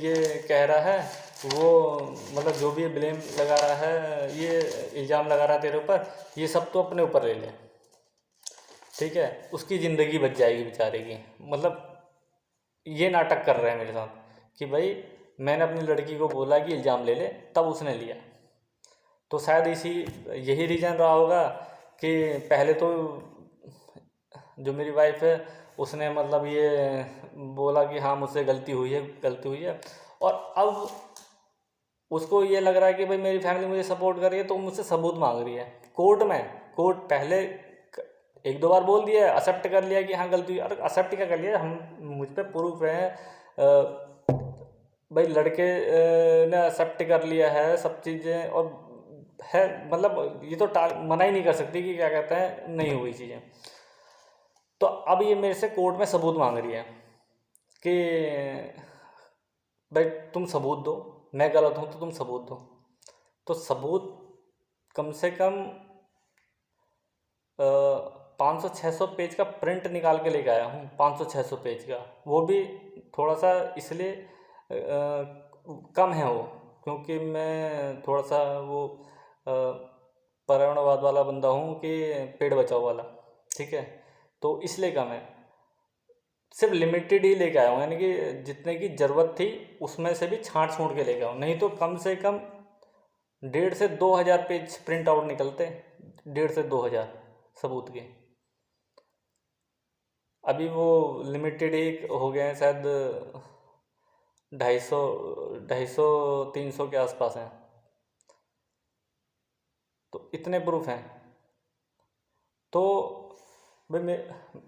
ये कह रहा है वो, मतलब जो भी ब्लेम लगा रहा है, ये इल्ज़ाम लगा रहा है तेरे ऊपर, ये सब तो अपने ऊपर ले ले, ठीक है, उसकी ज़िंदगी बच जाएगी बेचारे की। मतलब ये नाटक कर रहे हैं मेरे साथ कि भाई मैंने अपनी लड़की को बोला कि इल्ज़ाम ले ले, तब उसने लिया। तो शायद यही रीज़न रहा होगा कि पहले तो जो मेरी वाइफ है उसने मतलब ये बोला कि हाँ मुझसे गलती हुई है, गलती हुई है, और अब उसको ये लग रहा है कि भाई मेरी फैमिली मुझे सपोर्ट कर रही है तो मुझसे सबूत मांग रही है कोर्ट में। कोर्ट पहले एक दो बार बोल दिया, एक्सेप्ट कर लिया कि हाँ गलती हुई। अरे एक्सेप्ट क्या कर लिया, हम मुझ पे प्रूफ है, भाई लड़के ने एक्सेप्ट कर लिया है सब चीज़ें, और है मतलब ये तो मना ही नहीं कर सकती कि क्या कहते हैं नहीं हुई चीज़ें। तो अब ये मेरे से कोर्ट में सबूत मांग रही है कि भाई तुम सबूत दो, मैं गलत हूँ तो तुम सबूत दो। तो सबूत कम से कम 500-600 पेज का प्रिंट निकाल के लेके आया हूँ, 500-600 पेज का। वो भी थोड़ा सा इसलिए कम है वो, क्योंकि मैं थोड़ा सा वो पर्यावरणवाद वाला बंदा हूँ कि पेड़ बचाओ वाला, ठीक है, तो इसलिए कम है। सिर्फ लिमिटेड ही लेके आया हूँ, यानी कि जितने की ज़रूरत थी उसमें से भी छांट छूट के लेके आया हूँ, नहीं तो कम से कम 1,500 से 2,000 पेज प्रिंट आउट निकलते, 1,500 से 2,000 सबूत के। अभी वो लिमिटेड ही हो गए हैं, शायद 250, 300 के आसपास हैं। तो इतने प्रूफ हैं। तो भाई मैं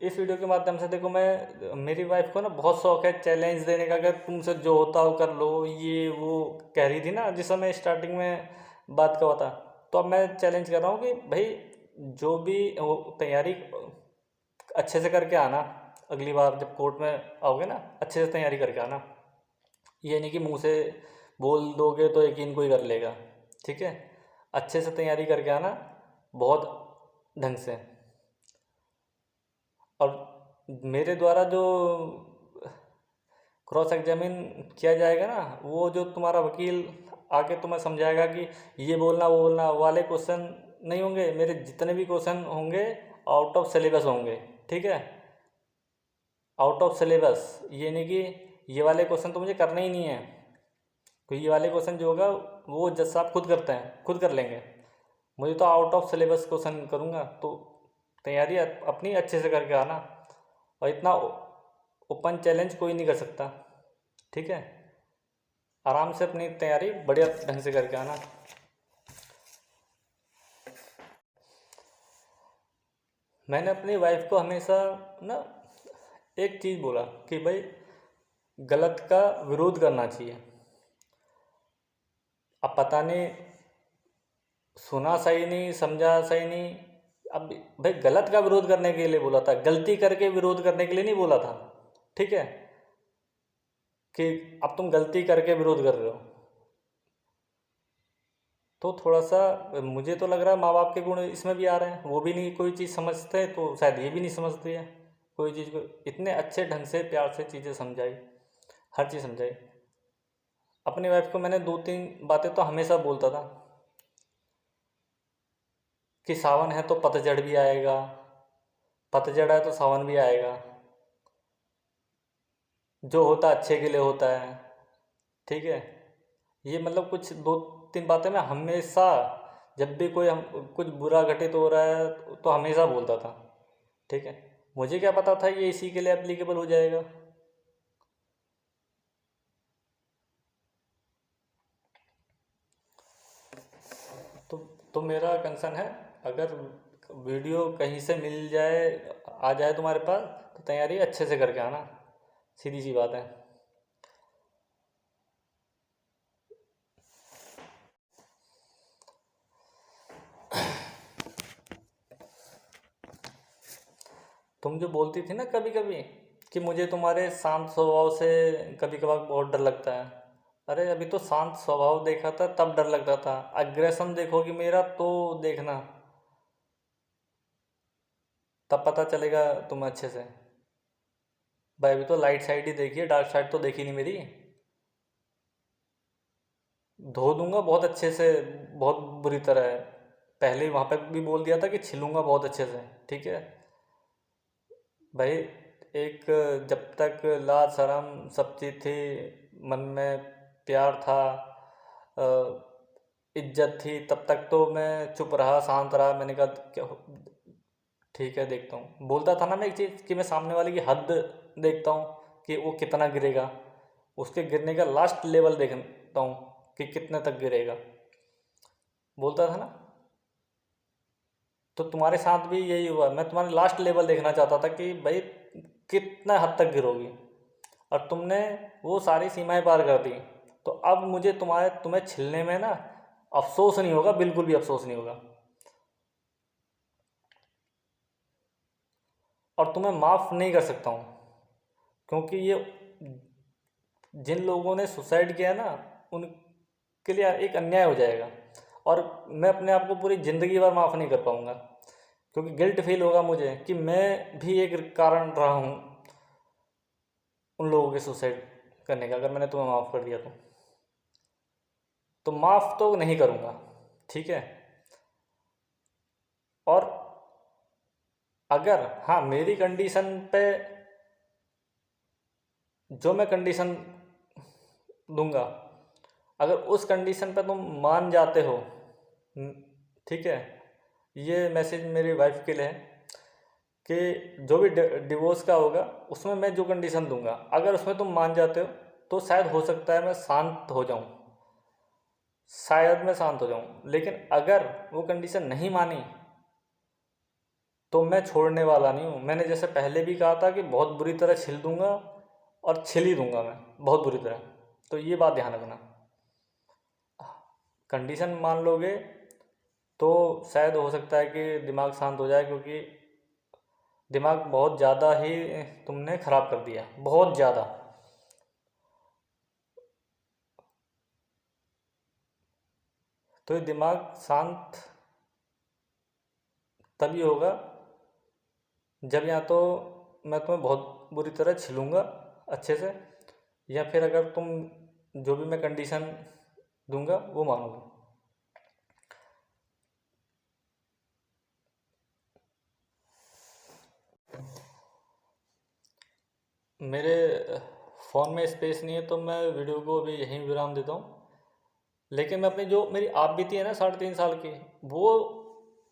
इस वीडियो के माध्यम से, देखो मैं, मेरी वाइफ को ना बहुत शौक है चैलेंज देने का, अगर तुमसे जो होता हो कर लो, ये वो कह रही थी ना जिस समय स्टार्टिंग में बात का होता। तो अब मैं चैलेंज कर रहा हूँ कि भाई जो भी वो तैयारी अच्छे से करके आना, अगली बार जब कोर्ट में आओगे ना अच्छे से तैयारी करके आना। ये नहीं कि मुंह से बोल दोगे तो यकीन कोई कर लेगा, ठीक है, अच्छे से तैयारी करके आना, बहुत ढंग से। और मेरे द्वारा जो क्रॉस एग्जामिन किया जाएगा ना, वो जो तुम्हारा वकील आके तुम्हें समझाएगा कि ये बोलना वो बोलना वाले क्वेश्चन नहीं होंगे। मेरे जितने भी क्वेश्चन होंगे आउट ऑफ सिलेबस होंगे, ठीक है, आउट ऑफ सिलेबस। ये नहीं कि ये वाले क्वेश्चन तो मुझे करने ही नहीं है, तो ये वाले क्वेश्चन जो होगा वो जज साहब खुद करते हैं, खुद कर लेंगे। मुझे तो आउट ऑफ सिलेबस क्वेश्चन करूँगा। तो तैयारी अपनी अच्छे से करके आना, और इतना ओपन चैलेंज कोई नहीं कर सकता, ठीक है। आराम से अपनी तैयारी बढ़िया ढंग से करके आना। मैंने अपनी वाइफ को हमेशा ना एक चीज़ बोला कि भाई गलत का विरोध करना चाहिए। अब पता नहीं सुना सही नहीं, समझा सही नहीं। अब भाई गलत का विरोध करने के लिए बोला था, गलती करके विरोध करने के लिए नहीं बोला था, ठीक है, कि अब तुम गलती करके विरोध कर रहे हो। तो थोड़ा सा मुझे तो लग रहा है माँ बाप के गुण इसमें भी आ रहे हैं। वो भी नहीं कोई चीज़ समझते तो शायद ये भी नहीं समझती है कोई चीज़ को। इतने अच्छे ढंग से प्यार से चीज़ें समझाई, हर चीज़ समझाई। अपनी वाइफ को मैंने 2-3 बातें तो हमेशा बोलता था कि सावन है तो पतझड़ भी आएगा, पतझड़ है तो सावन भी आएगा, जो होता अच्छे के लिए होता है, ठीक है। ये मतलब कुछ 2-3 बातें मैं हमेशा, जब भी कोई हम कुछ बुरा घटित हो रहा है तो हमेशा बोलता था, ठीक है। मुझे क्या पता था ये इसी के लिए एप्लीकेबल हो जाएगा। तो मेरा कंसर्न है, अगर वीडियो कहीं से मिल जाए, आ जाए तुम्हारे पास, तो तैयारी अच्छे से करके आना, सीधी सी बात है। तुम जो बोलती थी ना कभी कभी कि मुझे तुम्हारे शांत स्वभाव से कभी कभार बहुत डर लगता है। अरे अभी तो शांत स्वभाव देखा था तब डर लगता था, अग्रेशन देखोगी मेरा तो देखना। तब पता चलेगा तुम्हें अच्छे से। भाई अभी तो लाइट साइड ही देखी है, डार्क साइड तो देखी नहीं मेरी। धो दूंगा बहुत अच्छे से, बहुत बुरी तरह है। पहले ही वहाँ पे भी बोल दिया था कि छिलूंगा बहुत अच्छे से, ठीक है भाई। एक जब तक लाज शर्म सब चीज़ थी, मन में प्यार था, अ, इज्जत थी, तब तक तो मैं चुप रहा, शांत रहा। मैंने कहा क्या ठीक है देखता हूँ, बोलता था ना मैं एक चीज़ कि मैं सामने वाले की हद देखता हूँ कि वो कितना गिरेगा, उसके गिरने का लास्ट लेवल देखता हूँ कि कितने तक गिरेगा, बोलता था ना। तो तुम्हारे साथ भी यही हुआ, मैं तुम्हारे लास्ट लेवल देखना चाहता था कि भाई कितना हद तक गिरोगी, और तुमने वो सारी सीमाएं पार कर दी। तो अब मुझे तुम्हें छिलने में ना अफसोस नहीं होगा, बिल्कुल भी अफसोस नहीं होगा। और तुम्हें माफ़ नहीं कर सकता हूँ, क्योंकि ये जिन लोगों ने सुसाइड किया ना, उनके लिए एक अन्याय हो जाएगा। और मैं अपने आप को पूरी ज़िंदगी भर माफ़ नहीं कर पाऊँगा, क्योंकि गिल्ट फील होगा मुझे कि मैं भी एक कारण रहा हूँ उन लोगों के सुसाइड करने का, अगर मैंने तुम्हें माफ़ कर दिया तो माफ़ तो नहीं करूँगा, ठीक है। और अगर हाँ मेरी कंडीशन पे, जो मैं कंडीशन दूंगा, अगर उस कंडीशन पे तुम मान जाते हो, न- ठीक है, ये मैसेज मेरी वाइफ के लिए है कि जो भी डिवोर्स का होगा उसमें मैं जो कंडीशन दूंगा, अगर उसमें तुम मान जाते हो तो शायद हो सकता है मैं शांत हो जाऊं, शायद मैं शांत हो जाऊं। लेकिन अगर वो कंडीशन नहीं मानी तो मैं छोड़ने वाला नहीं हूँ। मैंने जैसे पहले भी कहा था कि बहुत बुरी तरह छिल दूंगा, और छिल ही दूंगा मैं बहुत बुरी तरह। तो ये बात ध्यान रखना, कंडीशन मान लोगे तो शायद हो सकता है कि दिमाग शांत हो जाए, क्योंकि दिमाग बहुत ज़्यादा ही तुमने ख़राब कर दिया, बहुत ज़्यादा। तो ये दिमाग शांत तभी होगा जब या तो मैं तुम्हें बहुत बुरी तरह छिलूँगा अच्छे से, या फिर अगर तुम जो भी मैं कंडीशन दूंगा वो मानोगे। मेरे फ़ोन में स्पेस नहीं है, तो मैं वीडियो को अभी यहीं विराम देता हूँ। लेकिन मैं अपनी जो मेरी आप बीती है ना 3.5 साल की, वो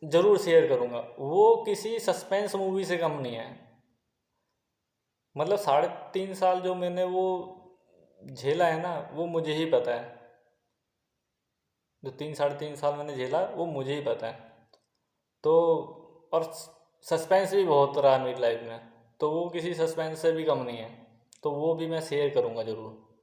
ज़रूर शेयर करूँगा। वो किसी सस्पेंस मूवी से कम नहीं है। मतलब 3.5 साल जो मैंने वो झेला है ना, वो मुझे ही पता है। जो 3 साढ़े 3 साल मैंने झेला वो मुझे ही पता है। तो और सस्पेंस भी बहुत रहा मेरी लाइफ में, तो वो किसी सस्पेंस से भी कम नहीं है। तो वो भी मैं शेयर करूँगा ज़रूर।